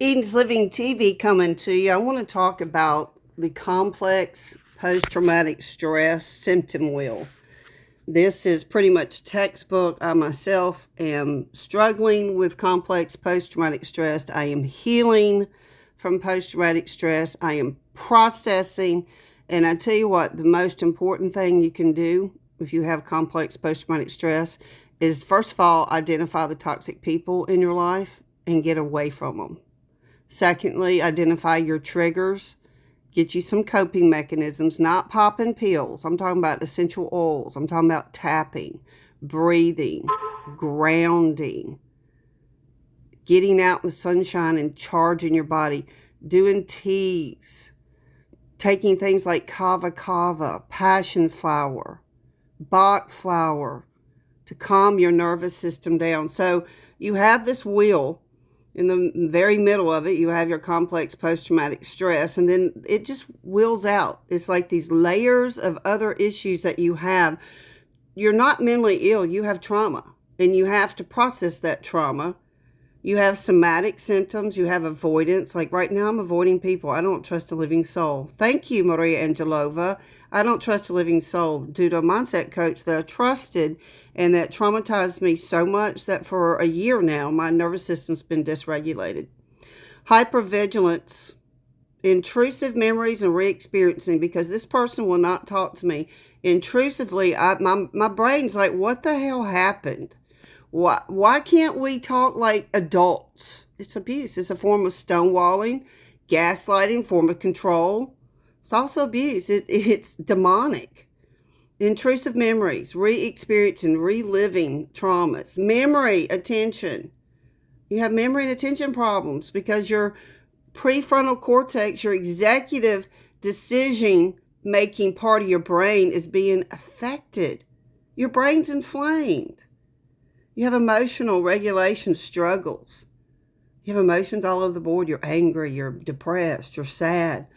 Edenslivingtv coming to you. I want to talk about the complex post-traumatic stress symptom wheel. This is pretty much textbook. I myself am struggling with complex post-traumatic stress. I am healing from post-traumatic stress. I am processing. And I tell you what, the most important thing you can do if you have complex post-traumatic stress is, first of all, identify the toxic people in your life and get away from them. Secondly, identify your triggers. Get you some coping mechanisms, not popping pills. I'm talking about essential oils. I'm talking about tapping, breathing, grounding, getting out in the sunshine and charging your body, doing teas, taking things like kava kava, passion flower, Bach flower to calm your nervous system down. So you have this wheel. In the very middle of it, you have your complex post-traumatic stress, and then it just wheels out. It's like these layers of other issues that you have. You're not mentally ill. You have trauma, and you have to process that trauma. You have somatic symptoms. You have avoidance. Like right now, I'm avoiding people. I don't trust a living soul. Thank you, Maria Angelova. I don't trust a living soul due to a mindset coach that I trusted and that traumatized me so much that for a year now, my nervous system's been dysregulated. Hypervigilance, intrusive memories and re-experiencing, because this person will not talk to me intrusively. My brain's like, what the hell happened? Why can't we talk like adults? It's abuse. It's a form of stonewalling, gaslighting, form of control. It's also abuse. It's demonic. Intrusive memories, re-experiencing, reliving traumas, memory, attention. You have memory and attention problems because your prefrontal cortex, your executive decision-making part of your brain is being affected. Your brain's inflamed. You have emotional regulation struggles. You have emotions all over the board. You're angry, you're depressed, you're sad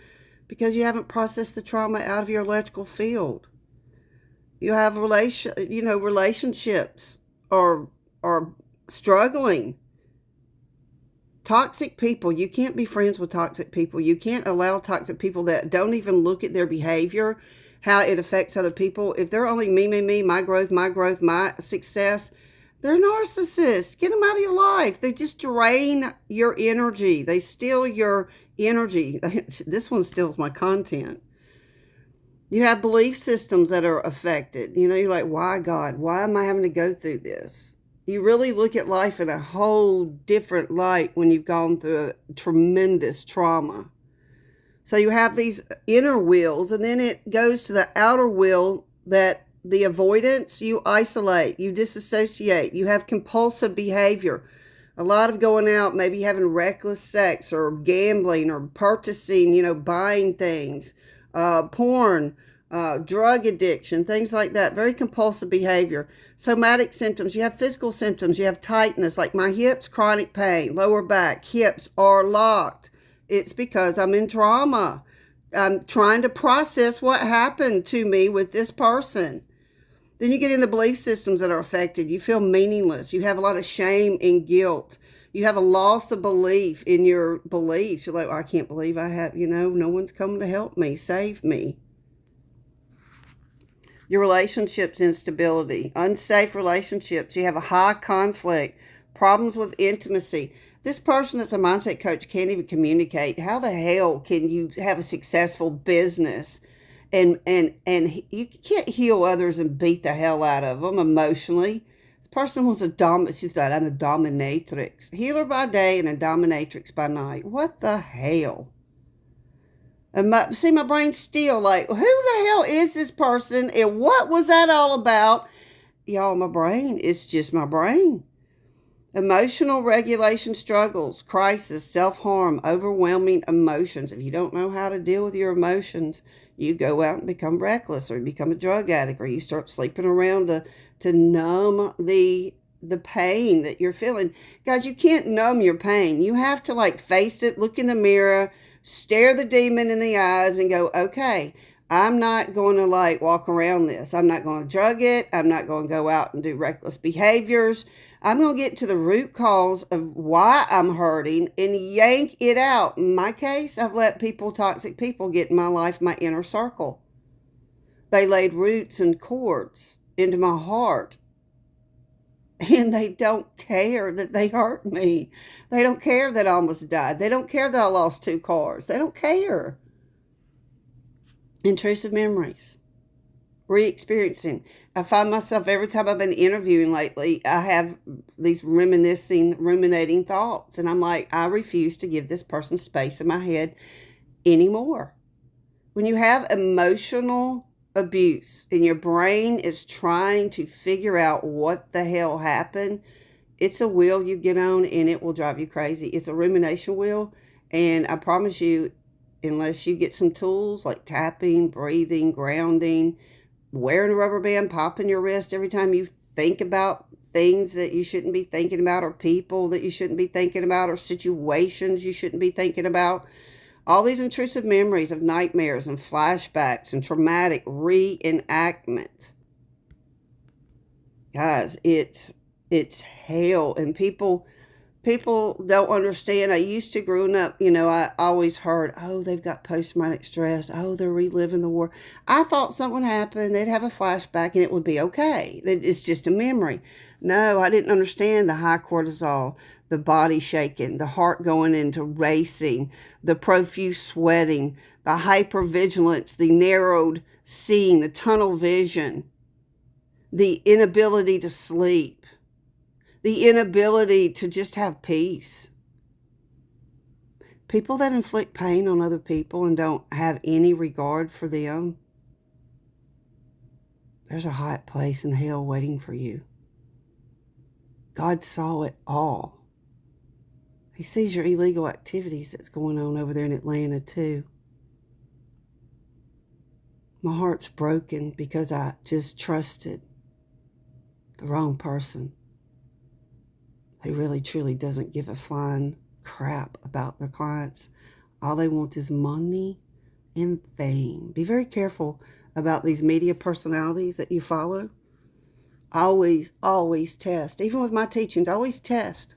because you haven't processed the trauma out of your electrical field. You have relationships are struggling. Toxic people, you can't be friends with toxic people. You can't allow toxic people that don't even look at their behavior, how it affects other people. If they're only me, my growth, my success, they're narcissists. Get them out of your life. They just drain your energy. They steal your energy. This one steals my content. You have belief systems that are affected. You're like, why God? Why am I having to go through this? You really look at life in a whole different light when you've gone through a tremendous trauma. So you have these inner wheels, and then it goes to the outer wheel that the avoidance, you isolate, you disassociate, you have compulsive behavior. A lot of going out, maybe having reckless sex or gambling or purchasing, buying things. Porn, drug addiction, things like that. Very compulsive behavior. Somatic symptoms. You have physical symptoms. You have tightness, like my hips, chronic pain, lower back, hips are locked. It's because I'm in trauma. I'm trying to process what happened to me with this person. Then you get in the belief systems that are affected. You feel meaningless. You have a lot of shame and guilt. You have a loss of belief in your beliefs. You're like, I can't believe I have, no one's coming to help me, save me. Your relationships instability, unsafe relationships. You have a high conflict, problems with intimacy. This person that's a mindset coach can't even communicate. How the hell can you have a successful business and you can't heal others and beat the hell out of them emotionally? Person was she thought, I'm a dominatrix. Healer by day and a dominatrix by night. What the hell? And my brain's still like, who the hell is this person? And what was that all about? Y'all, my brain is just my brain. Emotional regulation struggles, crisis, self-harm, overwhelming emotions. If you don't know how to deal with your emotions, you go out and become reckless, or you become a drug addict, or you start sleeping around to numb the pain that you're feeling. Guys, you can't numb your pain. You have to face it, look in the mirror, stare the demon in the eyes and go, okay, I'm not going to walk around this. I'm not going to drug it. I'm not going to go out and do reckless behaviors. I'm going to get to the root cause of why I'm hurting and yank it out. In my case, I've let toxic people get in my life, my inner circle. They laid roots and cords into my heart. And they don't care that they hurt me. They don't care that I almost died. They don't care that I lost 2 cars. They don't care. Intrusive memories. Re-experiencing. I find myself every time I've been interviewing lately, I have these ruminating thoughts. And I'm like, I refuse to give this person space in my head anymore. When you have emotional abuse and your brain is trying to figure out what the hell happened, it's a wheel you get on and it will drive you crazy. It's a rumination wheel. And I promise you, unless you get some tools like tapping, breathing, grounding, wearing a rubber band, popping your wrist every time you think about things that you shouldn't be thinking about, or people that you shouldn't be thinking about, or situations you shouldn't be thinking about. All these intrusive memories of nightmares and flashbacks and traumatic reenactment. Guys, it's hell. And people don't understand. I used to, growing up, I always heard, oh, they've got post-traumatic stress. Oh, they're reliving the war. I thought something happened. They'd have a flashback and it would be okay. It's just a memory. No, I didn't understand the high cortisol, the body shaking, the heart going into racing, the profuse sweating, the hypervigilance, the narrowed seeing, the tunnel vision, the inability to sleep, the inability to just have peace. People that inflict pain on other people and don't have any regard for them, there's a hot place in hell waiting for you. God saw it all. He sees your illegal activities that's going on over there in Atlanta too. My heart's broken because I just trusted the wrong person who really truly doesn't give a flying crap about their clients. All they want is money and fame. Be very careful about these media personalities that you follow. Always test. Even with my teachings, always test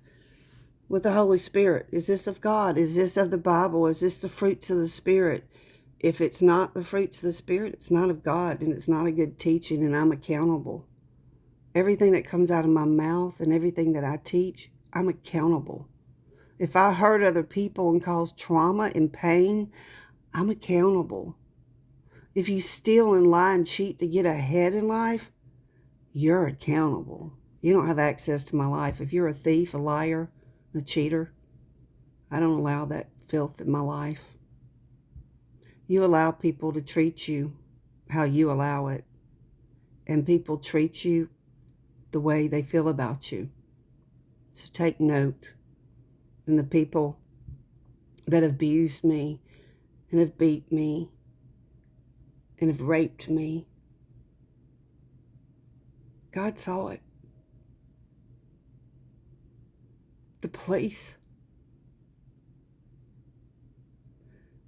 with the Holy Spirit. Is this of God? Is this of the Bible? Is this the fruits of the Spirit? If it's not the fruits of the Spirit, it's not of God, and it's not a good teaching, and I'm accountable. Everything that comes out of my mouth and everything that I teach, I'm accountable. If I hurt other people and cause trauma and pain, I'm accountable. If you steal and lie and cheat to get ahead in life, you're accountable. You don't have access to my life. If you're a thief, a liar, a cheater, I don't allow that filth in my life. You allow people to treat you how you allow it. And people treat you the way they feel about you. So take note. And the people that have abused me and have beat me and have raped me, God saw it. The police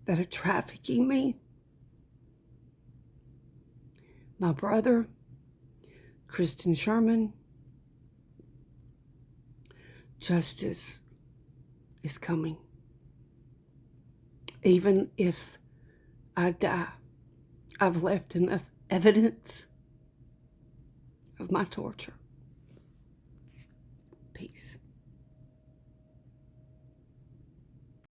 that are trafficking me, my brother, Kristen Sherman, justice is coming. Even if I die, I've left enough evidence of my torture. Peace.